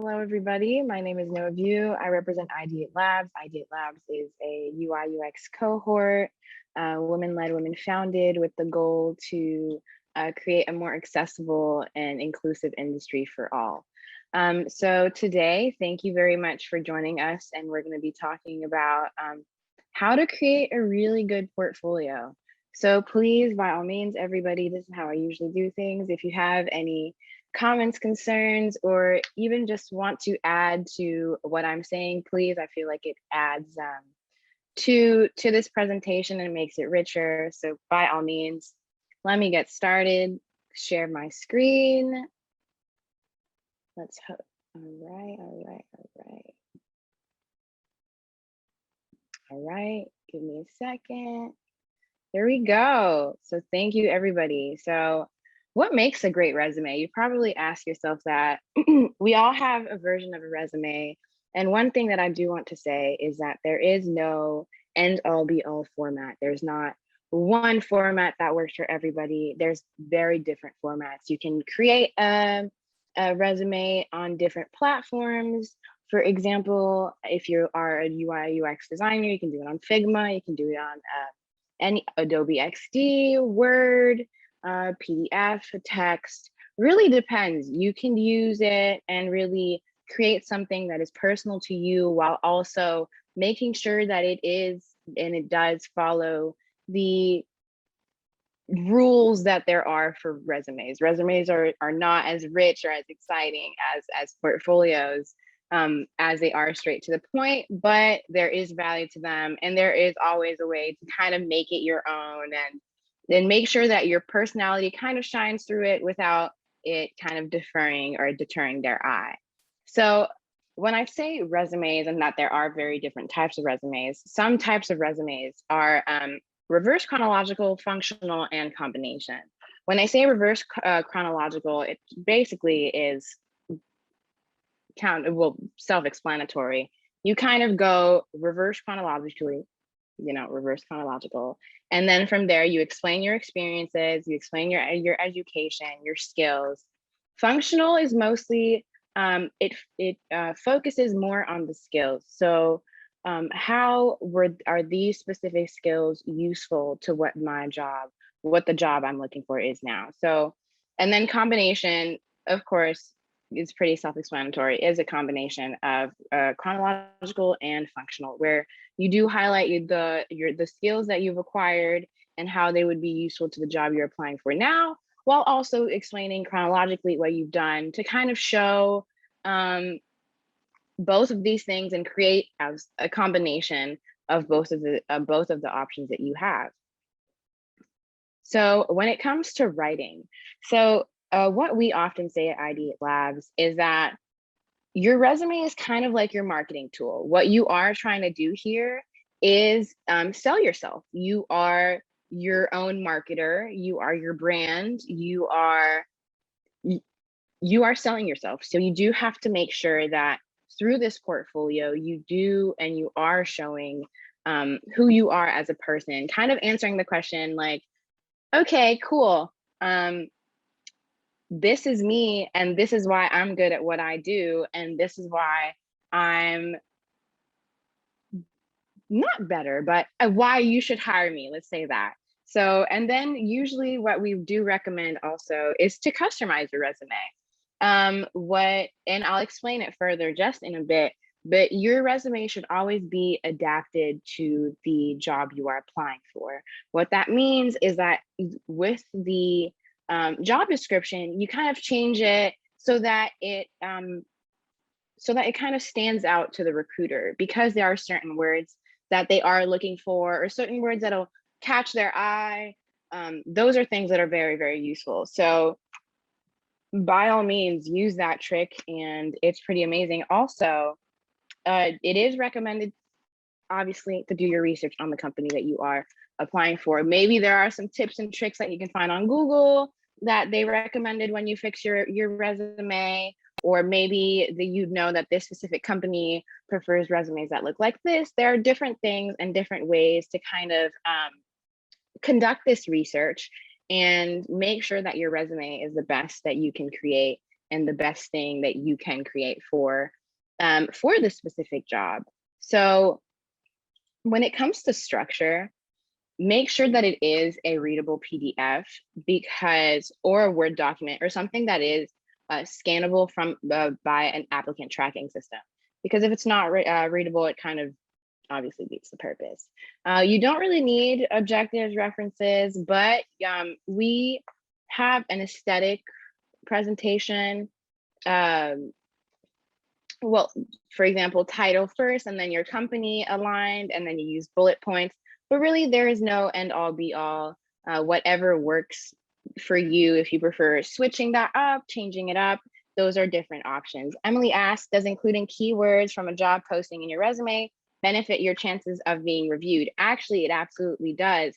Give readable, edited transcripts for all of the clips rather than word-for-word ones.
Hello, everybody. My name is Vieux. I represent Ideate Labs. Ideate Labs is a UI UX cohort, women-led, women-founded, with the goal to create a more accessible and inclusive industry for all. So today, thank you very much for joining us, and we're going to be talking about how to create a really good portfolio. So please, by all means, everybody, this is how I usually do things. If you have any comments, concerns, or even just want to add to what I'm saying, please, I feel like it adds to this presentation and makes it richer. So by all means, let me get started, share my screen. Let's hope, all right, give me a second. There we go. So thank you, everybody. So what makes a great resume? You probably ask yourself that. We all have a version of a resume. And one thing that I do want to say is that there is no end all be all format. There's not one format that works for everybody. There's very different formats. You can create a resume on different platforms. For example, if you are a UI UX designer, you can do it on Figma, you can do it on any Adobe XD, Word, PDF, text, really depends. You can use it and really create something that is personal to you while also making sure that it is and it does follow the rules that there are for resumes. Resumes are not as rich or as exciting as portfolios as they are straight to the point, but there is value to them. And there is always a way to kind of make it your own and then make sure that your personality kind of shines through it without it kind of deferring or deterring their eye. So when I say resumes and that there are very different types of resumes, some types of resumes are reverse chronological, functional, and combination. When I say reverse chronological, it basically is self-explanatory. You kind of go reverse chronologically, reverse chronological. And then from there, you explain your experiences, you explain your education, your skills. Functional is mostly, it focuses more on the skills. So how are these specific skills useful to what the job I'm looking for is now? So, and then combination, of course, is pretty self-explanatory, is a combination of chronological and functional, where you do highlight the skills that you've acquired and how they would be useful to the job you're applying for now, while also explaining chronologically what you've done to kind of show both of these things and create as a combination of both of the options that you have. So when it comes to writing, what we often say at Ideate Labs is that your resume is kind of like your marketing tool. What you are trying to do here is sell yourself. You are your own marketer. You are your brand. You are selling yourself. So you do have to make sure that through this portfolio, you are showing who you are as a person, kind of answering the question like, okay, cool. This is me, and this is why I'm good at what I do, and this is why I'm not better, but why you should hire me, let's say that. So, and then usually what we do recommend also is to customize your resume. And I'll explain it further just in a bit, but your resume should always be adapted to the job you are applying for. What that means is that with the job description, you kind of change it so that it kind of stands out to the recruiter, because there are certain words that they are looking for or certain words that'll catch their eye. Those are things that are very, very useful. So by all means, use that trick, and it's pretty amazing. Also, it is recommended, obviously, to do your research on the company that you are applying for. Maybe there are some tips and tricks that you can find on Google that they recommended when you fix your resume, or maybe you know that this specific company prefers resumes that look like this. There are different things and different ways to kind of conduct this research and make sure that your resume is the best that you can create and the best thing that you can create for the specific job. So when it comes to structure, make sure that it is a readable PDF or a Word document or something that is scannable by an applicant tracking system. Because if it's not readable, it kind of obviously beats the purpose. You don't really need objectives, references, but we have an aesthetic presentation. Well, for example, title first and then your company aligned, and then you use bullet points. But really, there is no end all be all. Whatever works for you, if you prefer switching that up, changing it up, those are different options. Emily asked, does including keywords from a job posting in your resume benefit your chances of being reviewed? Actually, it absolutely does.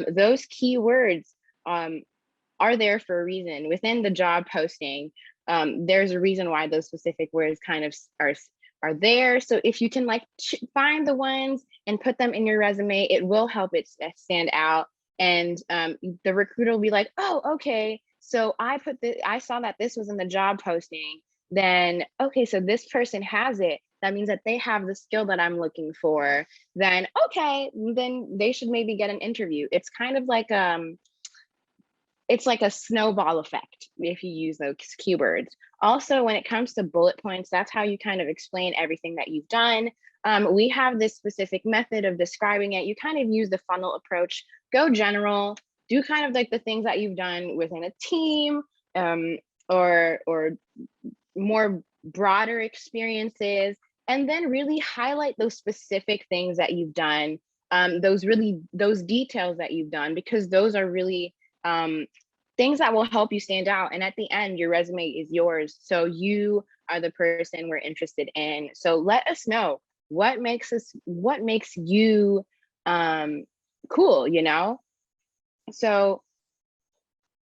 Those keywords are there for a reason. Within the job posting, there's a reason why those specific words kind of are there. So if you can like find the ones and put them in your resume, it will help it stand out. And the recruiter will be like, oh, okay, so I saw that this was in the job posting. Then, okay, so this person has it. That means that they have the skill that I'm looking for. Then, okay, then they should maybe get an interview. It's kind of like it's like a snowball effect if you use those keywords. Also, when it comes to bullet points, that's how you kind of explain everything that you've done. We have this specific method of describing it. You kind of use the funnel approach, go general, do kind of like the things that you've done within a team, or more broader experiences, and then really highlight those specific things that you've done, those details that you've done, because those are really things that will help you stand out. And at the end, your resume is yours. So you are the person we're interested in. So let us know what makes you cool, you know? So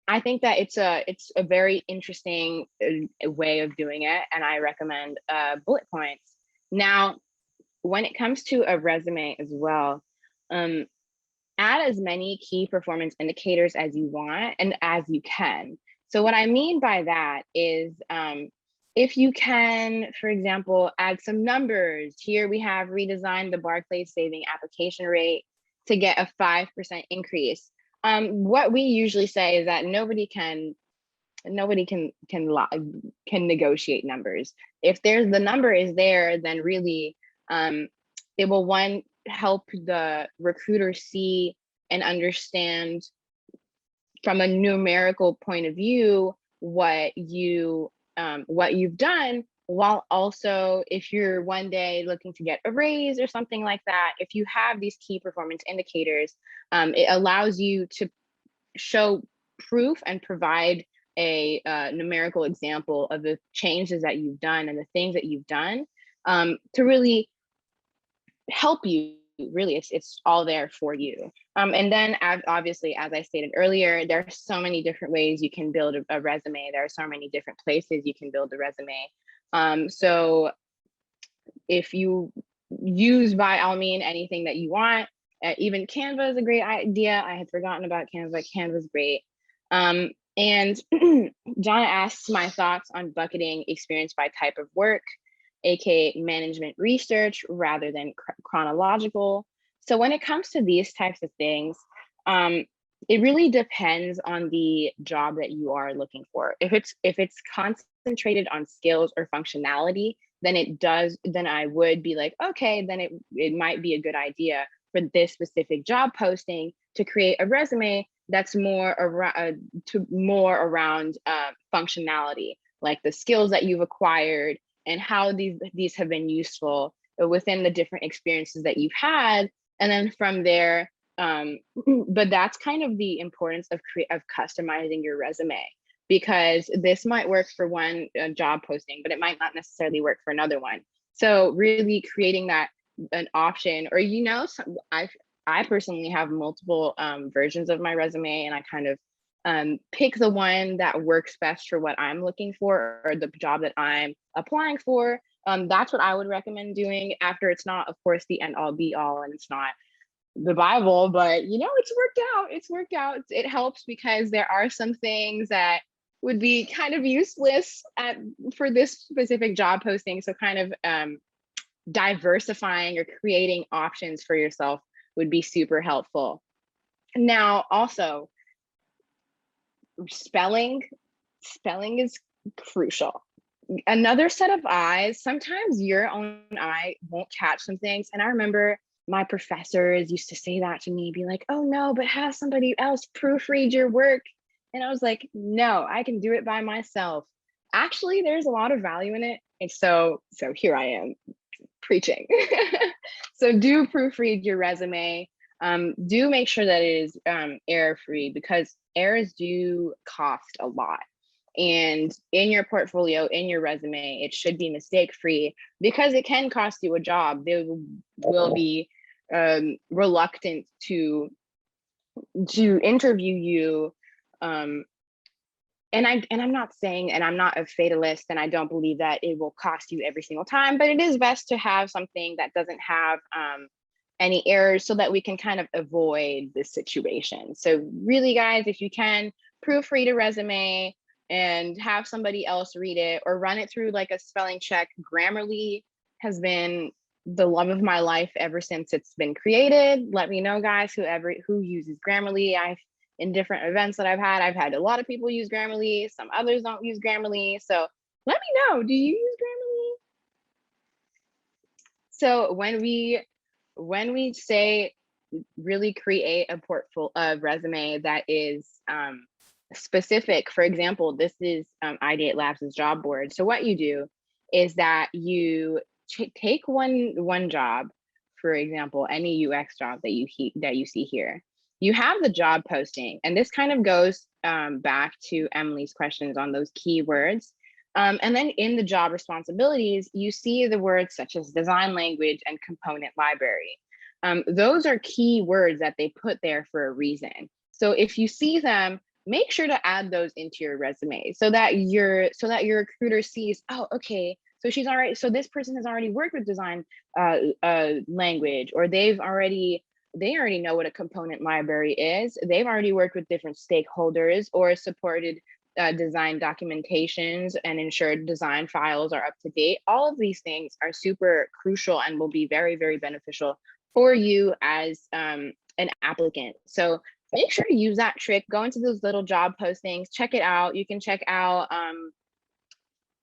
I think that it's a very interesting way of doing it, and I recommend bullet points. Now, when it comes to a resume as well, add as many key performance indicators as you want and as you can. So what I mean by that is if you can, for example, add some numbers. Here we have redesigned the Barclays saving application rate to get a 5% increase. What we usually say is that nobody can negotiate numbers. If the number is there, then really it will help the recruiter see and understand from a numerical point of view what you've done, while also if you're one day looking to get a raise or something like that, if you have these key performance indicators, it allows you to show proof and provide a numerical example of the changes that you've done and the things that you've done to really help you. Really, it's all there for you. And then obviously, as I stated earlier, there are so many different ways you can build a resume. There are so many different places you can build a resume. So if you use, by all means, anything that you want, even Canva is a great idea. I had forgotten about Canva. Canva's great. And Jonna asks my thoughts on bucketing experience by type of work, aka management research rather than chronological. So when it comes to these types of things, it really depends on the job that you are looking for. If it's concentrated on skills or functionality, then I would be like, okay, then it might be a good idea for this specific job posting to create a resume that's more around functionality, like the skills that you've acquired and how these have been useful within the different experiences that you've had. And then from there, but that's kind of the importance of customizing your resume, because this might work for one job posting, but it might not necessarily work for another one. So really creating an option, or I personally have multiple versions of my resume, and I kind of pick the one that works best for what I'm looking for or the job that I'm applying for. That's what I would recommend doing. After, it's not, of course, the end all be all, and it's not the Bible, but it's worked out. It helps because there are some things that would be kind of useless for this specific job posting. So kind of diversifying or creating options for yourself would be super helpful. Now, also, spelling is crucial. Another set of eyes, sometimes your own eye won't catch some things. And I remember my professors used to say that to me, be like, oh no, but have somebody else proofread your work. And I was like, no, I can do it by myself. Actually, there's a lot of value in it. And so here I am preaching. So do proofread your resume. Do make sure that it is error-free, because errors do cost a lot. And in your portfolio, in your resume, it should be mistake-free, because it can cost you a job. They will be reluctant to interview you. And I'm not saying, and I'm not a fatalist, and I don't believe that it will cost you every single time, but it is best to have something that doesn't have any errors, so that we can kind of avoid this situation. So really, guys, if you can, proofread a resume and have somebody else read it, or run it through like a spelling check. Grammarly has been the love of my life ever since it's been created. Let me know, guys, who uses Grammarly. In different events that I've had a lot of people use Grammarly. Some others don't use Grammarly. So let me know, do you use Grammarly? So when we say really create a resume that is specific, for example, this is Ideate Labs' job board. So what you do is that you take one job, for example, any UX job that you see here. You have the job posting, and this kind of goes back to Emily's questions on those keywords. And then in the job responsibilities, you see the words such as design language and component library. Those are key words that they put there for a reason. So if you see them, make sure to add those into your resume, so that your recruiter sees, oh, okay, so this person has already worked with design language, or they already know what a component library is. They've already worked with different stakeholders, or supported design documentations and ensured design files are up to date. All of these things are super crucial and will be very, very beneficial for you as an applicant. So make sure to use that trick. Go into those little job postings, check it out. You can check out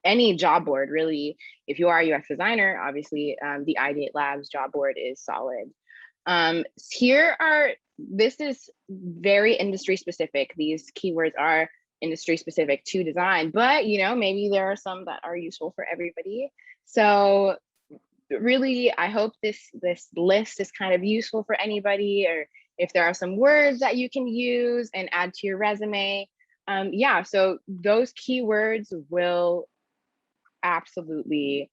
any job board, really. If you are a UX designer, obviously the Ideate Labs job board is solid. This is very industry specific. These keywords are industry specific to design, but maybe there are some that are useful for everybody. So really, I hope this list is kind of useful for anybody, or if there are some words that you can use and add to your resume. Yeah, so those keywords will absolutely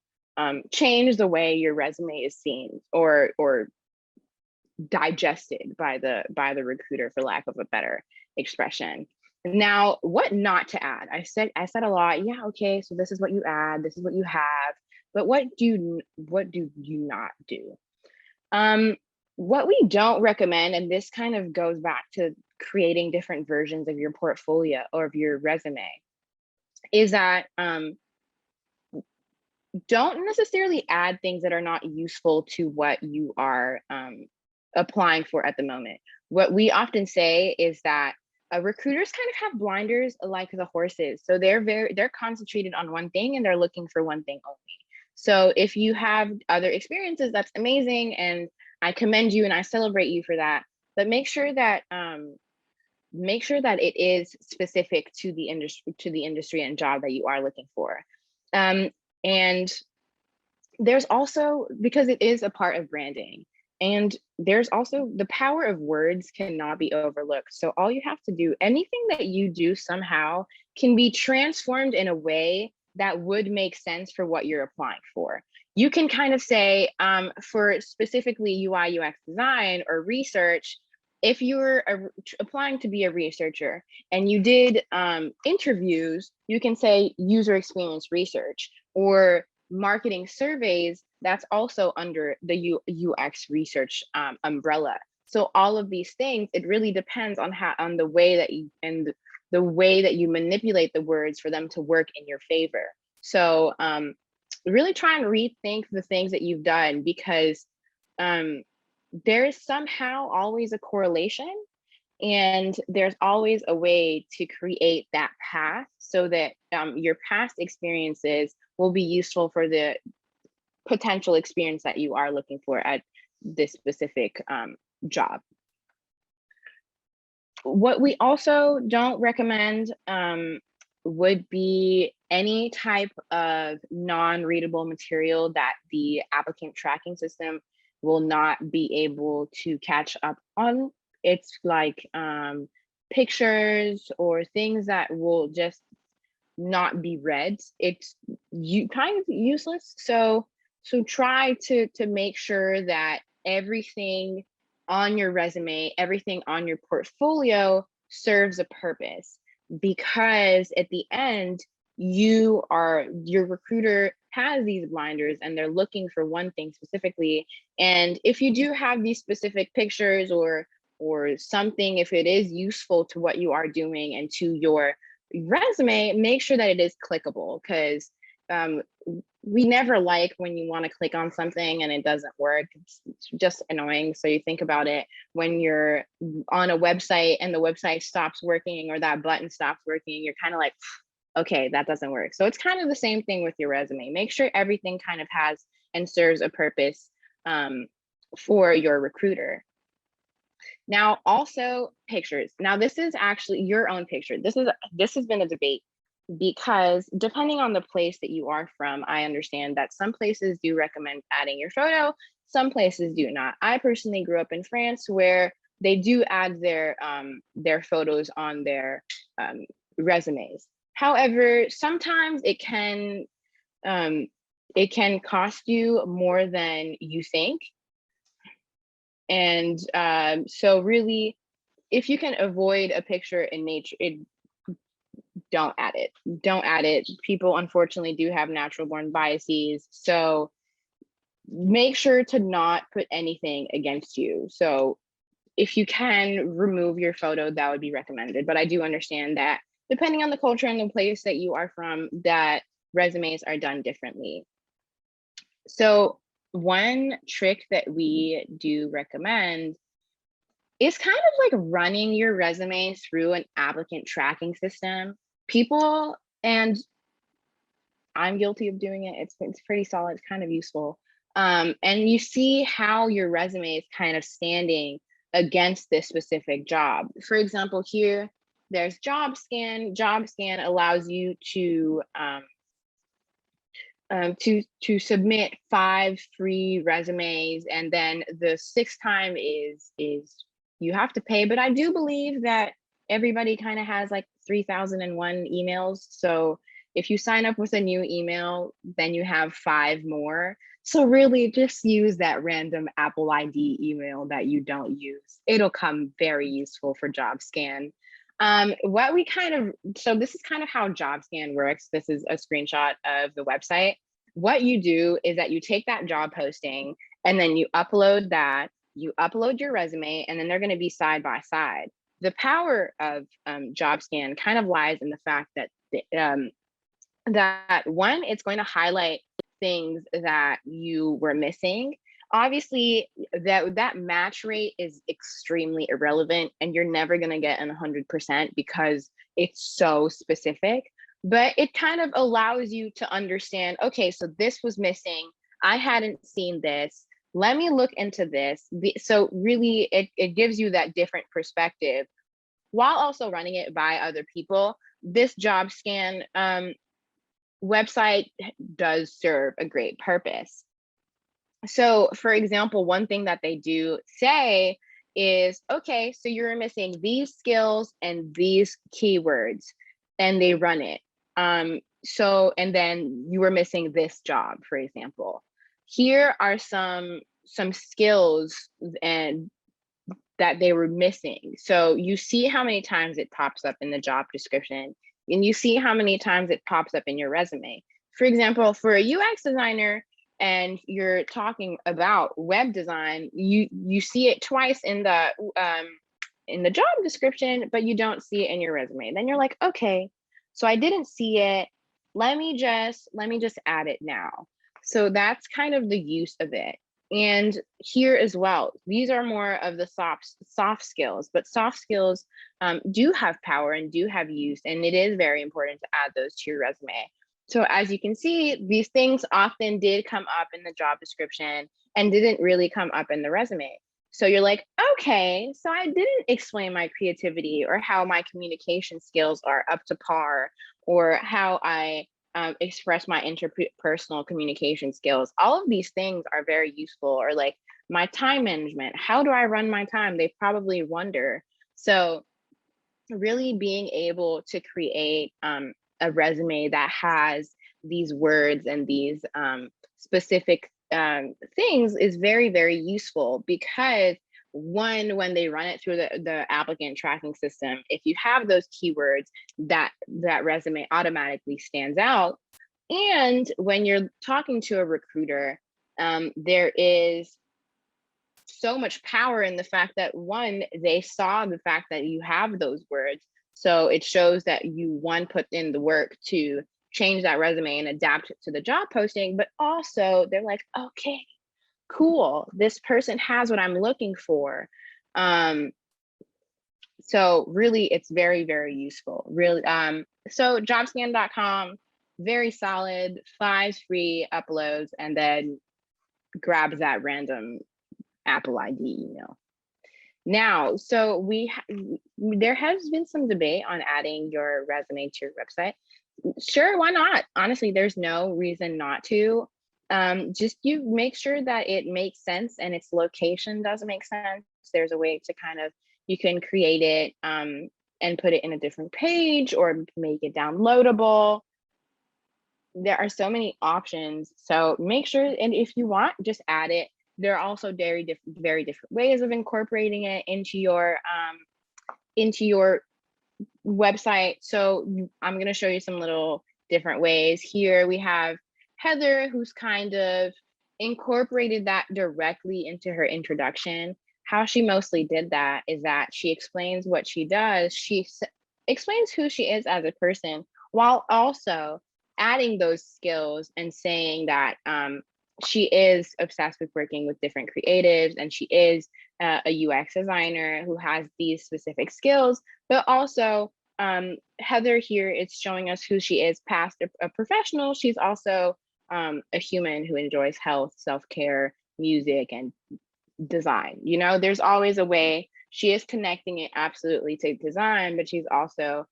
change the way your resume is seen, or digested by the recruiter, for lack of a better expression. Now, what not to add? I said a lot. Yeah, okay, so this is what you add, this is what you have, but what do you not do? What we don't recommend, and this kind of goes back to creating different versions of your portfolio or of your resume, is that don't necessarily add things that are not useful to what you are applying for at the moment. What we often say is that recruiters kind of have blinders like the horses. So they're concentrated on one thing, and they're looking for one thing only. So if you have other experiences, that's amazing, and I commend you and I celebrate you for that. But make sure that it is specific to the industry and job that you are looking for. And there's also, because it is a part of branding, and there's also the power of words cannot be overlooked. So all you have to do, anything that you do somehow can be transformed in a way that would make sense for what you're applying for. You can kind of say, for specifically UI UX design or research, if you were applying to be a researcher and you did interviews, you can say user experience research, or marketing surveys, that's also under the UX research umbrella. So all of these things, it really depends on the way that you, and the way that you manipulate the words for them to work in your favor. So really try and rethink the things that you've done, because there is somehow always a correlation, and there's always a way to create that path so that your past experiences will be useful for the potential experience that you are looking for at this specific job. What we also don't recommend would be any type of non-readable material that the applicant tracking system will not be able to catch up on. It's like pictures or things that will just not be read. It's kind of useless. So try to make sure that everything on your resume, everything on your portfolio serves a purpose, because at the end, your recruiter has these blinders and they're looking for one thing specifically. And if you do have these specific pictures or something, if it is useful to what you are doing and to your resume, make sure that it is clickable, because we never like when you want to click on something and it doesn't work. It's just annoying. So you think about it when you're on a website and the website stops working or that button stops working, you're kind of like, okay, that doesn't work. So it's kind of the same thing with your resume. Make sure everything kind of has and serves a purpose for your recruiter. Now, also pictures. Now, this is actually your own picture. This has been a debate, because depending on the place that you are from, I understand that some places do recommend adding your photo, some places do not. I personally grew up in France, where they do add their photos on their resumes. However, sometimes it can cost you more than you think. And so really, if you can avoid a picture in nature, don't add it. Don't add it. People unfortunately do have natural born biases. So make sure to not put anything against you. So if you can remove your photo, that would be recommended. But I do understand that depending on the culture and the place that you are from, that resumes are done differently. So one trick that we do recommend is kind of like running your resume through an applicant tracking system. People, and I'm guilty of doing it, it's pretty solid, it's kind of useful. And you see how your resume is kind of standing against this specific job. For example, here, there's job scan. Job scan allows you to submit 5 free resumes, and then the 6th time is you have to pay. But I do believe that everybody kind of has like 3001 emails. So if you sign up with a new email, then you have 5 more. So really just use that random Apple ID email that you don't use. It'll come very useful for job scan. So this is kind of how job scan works. This is a screenshot of the website. What you do is that you take that job posting and then you upload that, you upload your resume, and then they're going to be side by side. The power of job scan kind of lies in the fact that that one, it's going to highlight things that you were missing. Obviously, that match rate is extremely irrelevant, and you're never going to get an 100% because it's so specific. But it kind of allows you to understand, okay, so this was missing. I hadn't seen this. Let me look into this. So really, it gives you that different perspective while also running it by other people. This job scan website does serve a great purpose. So for example, one thing that they do say is, okay, so you're missing these skills and these keywords, and they run it. So, and then you were missing this job, for example. Here are some skills and that they were missing. So you see how many times it pops up in the job description, and you see how many times it pops up in your resume. For example, for a UX designer, and you're talking about web design, you see it twice in in the job description, but you don't see it in your resume. Then you're like, okay, so I didn't see it. Let me just add it now. So that's kind of the use of it. And here as well, these are more of the soft skills, but soft skills do have power and do have use, and it is very important to add those to your resume. So as you can see, these things often did come up in the job description and didn't really come up in the resume. So you're like, okay, so I didn't explain my creativity or how my communication skills are up to par, or how I express my interpersonal communication skills. All of these things are very useful, or like my time management. How do I run my time? They probably wonder. So really being able to create a resume that has these words and these specific things is very, very useful, because one, when they run it through the applicant tracking system, if you have those keywords, that resume automatically stands out. And when you're talking to a recruiter, there is so much power in the fact that, one, they saw the fact that you have those words. So it shows that you, one, put in the work to change that resume and adapt it to the job posting, but also they're like, okay, cool, this person has what I'm looking for. So really it's very, very useful. Really, so jobscan.com, very solid, 5 free uploads, and then grabs that random Apple ID email. Now, so there has been some debate on adding your resume to your website. Sure, why not? Honestly, there's no reason not to. Just you make sure that it makes sense and its location does make sense. There's a way to kind of, you can create it and put it in a different page or make it downloadable. There are so many options. So make sure, and if you want, just add it. There are also very different ways of incorporating it into your website. So I'm going to show you some little different ways. Here we have Heather, who's kind of incorporated that directly into her introduction. How she mostly did that is that she explains what she does. She explains who she is as a person, while also adding those skills and saying that she is obsessed with working with different creatives, and she is a UX designer who has these specific skills. But also, Heather here is showing us who she is past a professional. She's also a human who enjoys health, self-care, music, and design. You know, there's always a way. She is connecting it absolutely to design, but she's also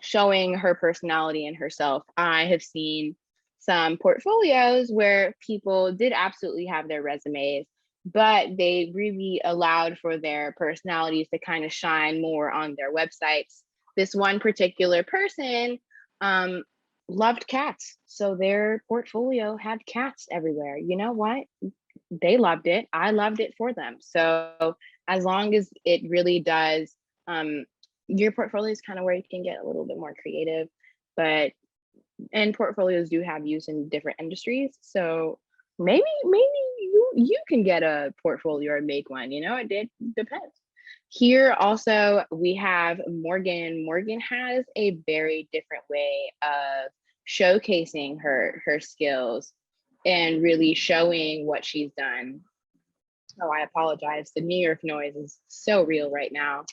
showing her personality and herself. I have seen some portfolios where people did absolutely have their resumes, but they really allowed for their personalities to kind of shine more on their websites. This one particular person loved cats, so their portfolio had cats everywhere. You know what? They loved it. I loved it for them. So as long as it really does, your portfolio is kind of where you can get a little bit more creative, but and portfolios do have use in different industries. So maybe you can get a portfolio or make one, you know, it depends. Here also we have Morgan. Morgan has a very different way of showcasing her skills and really showing what she's done. Oh, I apologize. The New York noise is so real right now.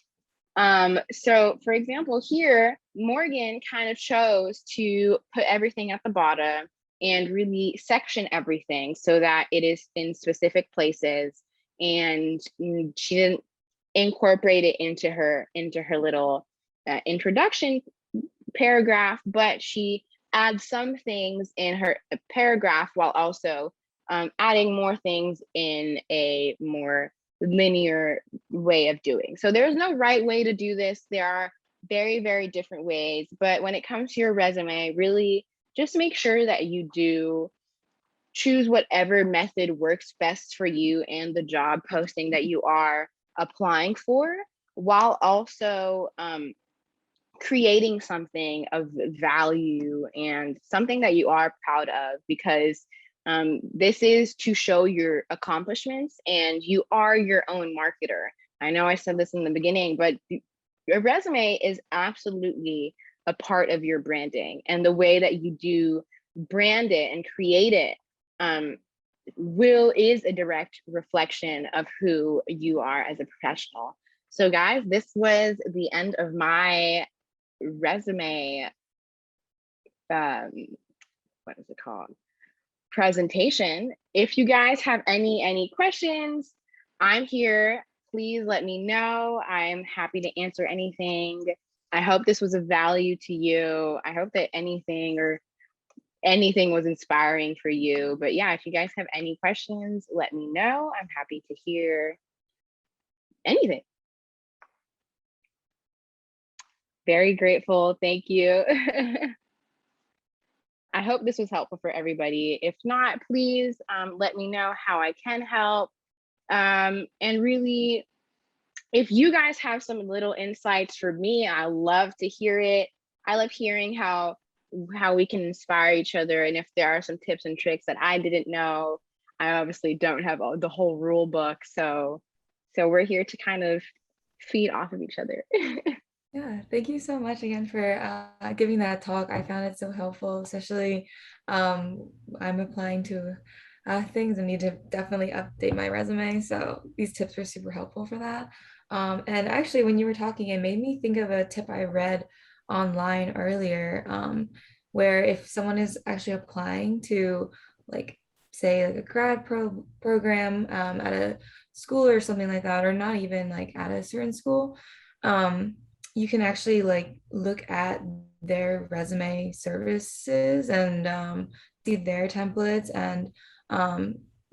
So for example, here, Morgan kind of chose to put everything at the bottom and really section everything so that it is in specific places. And she didn't incorporate it into her little introduction paragraph, but she adds some things in her paragraph while also adding more things in a more linear way of doing. So there's no right way to do this. There are very, very different ways, but when it comes to your resume, really just make sure that you do choose whatever method works best for you and the job posting that you are applying for, while also creating something of value and something that you are proud of, because this is to show your accomplishments, and you are your own marketer. I know I said this in the beginning, but your resume is absolutely a part of your branding, and the way that you do brand it and create it um, is a direct reflection of who you are as a professional. So guys, this was the end of my resume, um, what is it called? Presentation. If you guys have any questions, I'm here. Please let me know. I'm happy to answer anything. I hope this was of value to you. I hope that anything was inspiring for you. But yeah, if you guys have any questions, let me know. I'm happy to hear anything. Very grateful. Thank you. I hope this was helpful for everybody. If not, please let me know how I can help. And really, if you guys have some little insights for me, I love to hear it. I love hearing how we can inspire each other, and if there are some tips and tricks that I didn't know. I obviously don't have the whole rule book, so we're here to kind of feed off of each other. Yeah, thank you so much again for giving that talk. I found it so helpful, especially I'm applying to things and need to definitely update my resume. So these tips were super helpful for that. And actually, when you were talking, it made me think of a tip I read online earlier, where if someone is actually applying to, like, say, like a program at a school or something like that, or not even like at a certain school. You can actually like look at their resume services and see their templates, and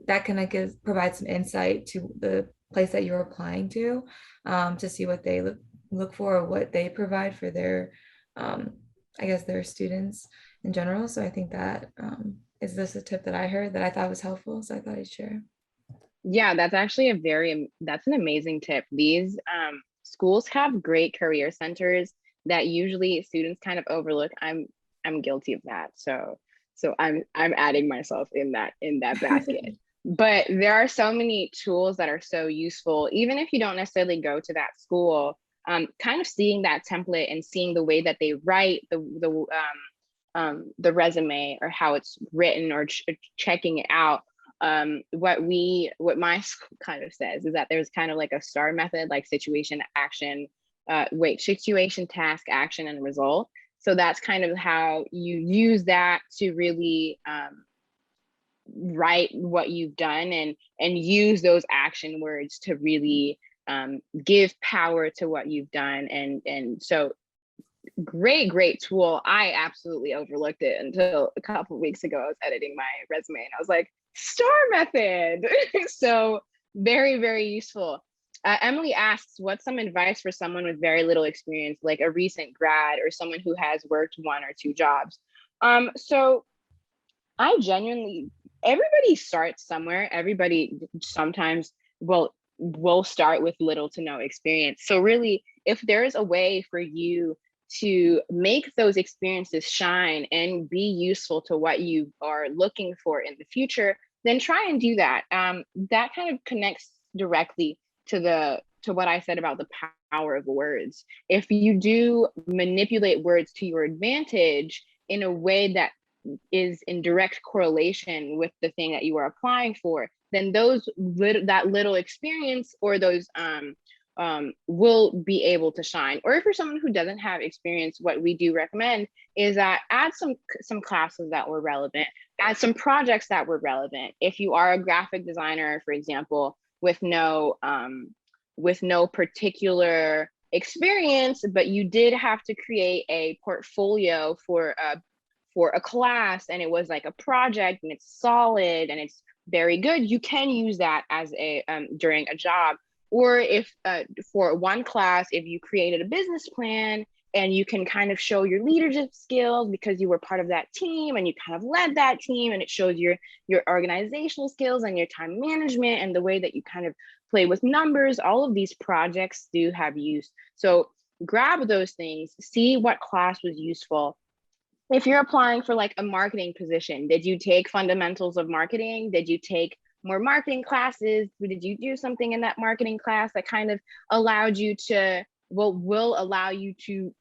that can like provide some insight to the place that you're applying to see what they look for, or what they provide for their um, I guess their students in general. So I think that is this a tip that I heard that I thought was helpful, so I thought I'd share. Yeah, that's actually that's an amazing tip. These schools have great career centers that usually students kind of overlook. I'm guilty of that. So I'm adding myself in that basket. But there are so many tools that are so useful, even if you don't necessarily go to that school. Kind of seeing that template and seeing the way that they write the resume, or how it's written, or checking it out. What my school kind of says is that there's kind of like a STAR method, like situation, task, action, and result. So that's kind of how you use that to really write what you've done, and use those action words to really give power to what you've done. And so great tool. I absolutely overlooked it until a couple of weeks ago. I was editing my resume and I was like, STAR method. So very useful. Emily asks, what's some advice for someone with very little experience, like a recent grad or someone who has worked 1 or 2 jobs? So I genuinely, everybody starts somewhere. Everybody sometimes will start with little to no experience. So really, if there's a way for you to make those experiences shine and be useful to what you are looking for in the future, then try and do that. That kind of connects directly to what I said about the power of words. If you do manipulate words to your advantage in a way that is in direct correlation with the thing that you are applying for, then that little experience, or those will be able to shine. Or if you're someone who doesn't have experience, what we do recommend is that add some classes that were relevant, add some projects that were relevant. If you are a graphic designer, for example, with no particular experience, but you did have to create a portfolio for a class, and it was like a project, and it's solid and it's very good, you can use that as a during a job. Or if for one class, if you created a business plan and you can kind of show your leadership skills because you were part of that team and you kind of led that team, and it shows your organizational skills and your time management and the way that you kind of play with numbers. All of these projects do have use. So grab those things, see what class was useful. If you're applying for like a marketing position, did you take fundamentals of marketing? Did you take more marketing classes? Did you do something in that marketing class that kind of allowed you to, will allow you to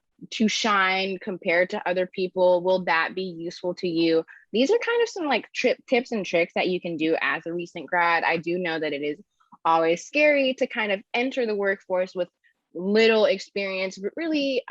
shine compared to other people? Will that be useful to you? These are kind of some like tips and tricks that you can do as a recent grad. I do know that it is always scary to kind of enter the workforce with little experience, but really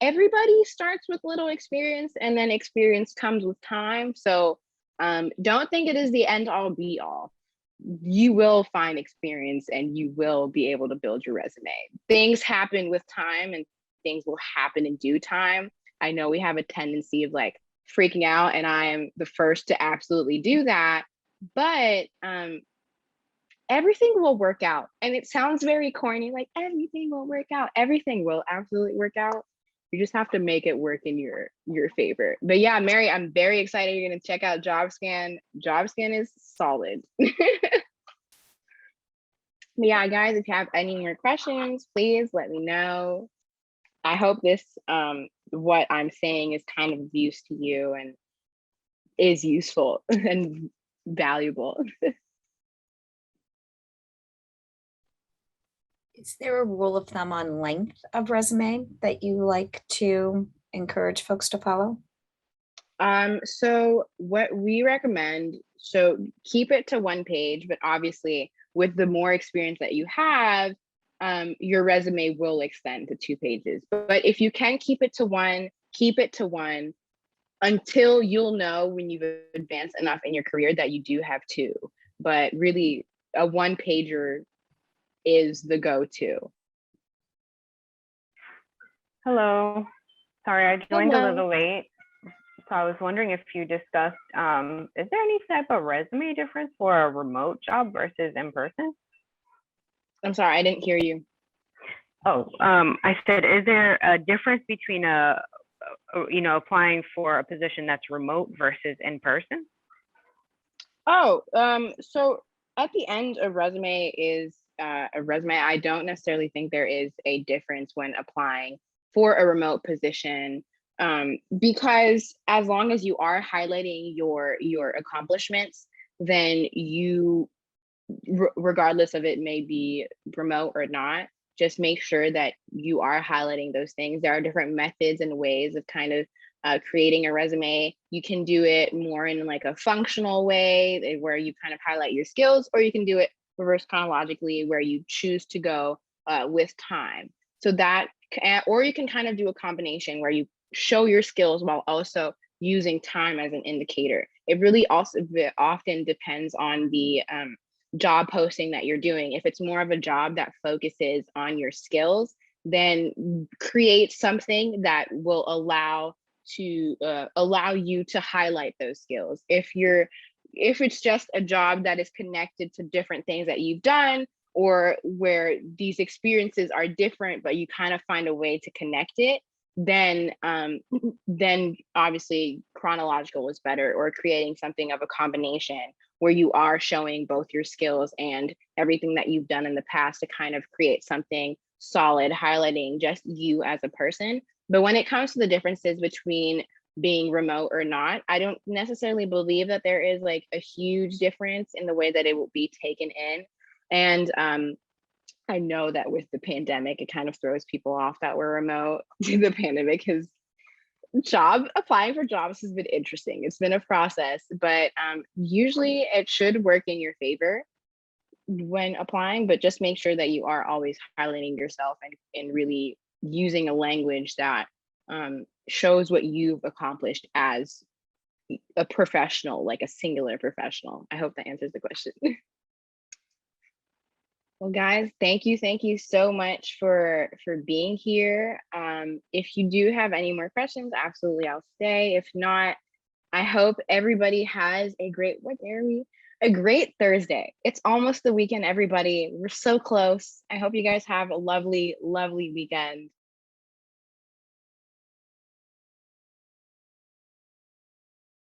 everybody starts with little experience, and then experience comes with time. So don't think it is the end all be all. You will find experience and you will be able to build your resume. Things happen with time and things will happen in due time. I know we have a tendency of like freaking out, and I am the first to absolutely do that, but everything will work out. And it sounds very corny, like everything will work out. Everything will absolutely work out. You just have to make it work in your favor. But yeah, Mary, I'm very excited you're going to check out JobScan. JobScan is solid. But yeah, guys, if you have any more questions, please let me know. I hope this, what I'm saying is kind of of use to you and is useful and valuable. Is there a rule of thumb on length of resume that you like to encourage folks to follow? So what we recommend, so keep it to 1 page, but obviously with the more experience that you have, your resume will extend to 2 pages. But if you can keep it to one, keep it to one until you'll know when you've advanced enough in your career that you do have two. But really, a 1 pager is the go-to. Hello. Sorry, I joined Hello. a little late. So I was wondering if you discussed, is there any type of resume difference for a remote job versus in person? I'm sorry, I didn't hear you. Oh, I said, is there a difference between applying for a position that's remote versus in person? Oh, so at the end, a resume is a resume. I don't necessarily think there is a difference when applying for a remote position, because as long as you are highlighting your accomplishments, then you, regardless of it may be remote or not, just make sure that you are highlighting those things. There are different methods and ways of kind of creating a resume. You can do it more in like a functional way where you kind of highlight your skills, or you can do it reverse chronologically where you choose to go with time. So that, or you can kind of do a combination where you show your skills while also using time as an indicator. It really also often depends on the job posting that you're doing. If it's more of a job that focuses on your skills, then create something that will allow you to highlight those skills. If it's just a job that is connected to different things that you've done, or where these experiences are different but you kind of find a way to connect it, then obviously chronological is better, or creating something of a combination where you are showing both your skills and everything that you've done in the past to kind of create something solid, highlighting just you as a person. But when it comes to the differences between being remote or not, I don't necessarily believe that there is like a huge difference in the way that it will be taken in. And I know that with the pandemic, it kind of throws people off that we're remote. The pandemic has applying for jobs has been interesting. It's been a process, but usually it should work in your favor when applying, but just make sure that you are always highlighting yourself and really using a language that shows what you've accomplished as a professional, like a singular professional. I hope that answers the question. Well, guys, thank you so much for being here. If you do have any more questions, absolutely, I'll stay. If not, I hope everybody has a great, a great Thursday. It's almost the weekend, everybody. We're so close. I hope you guys have a lovely, lovely weekend.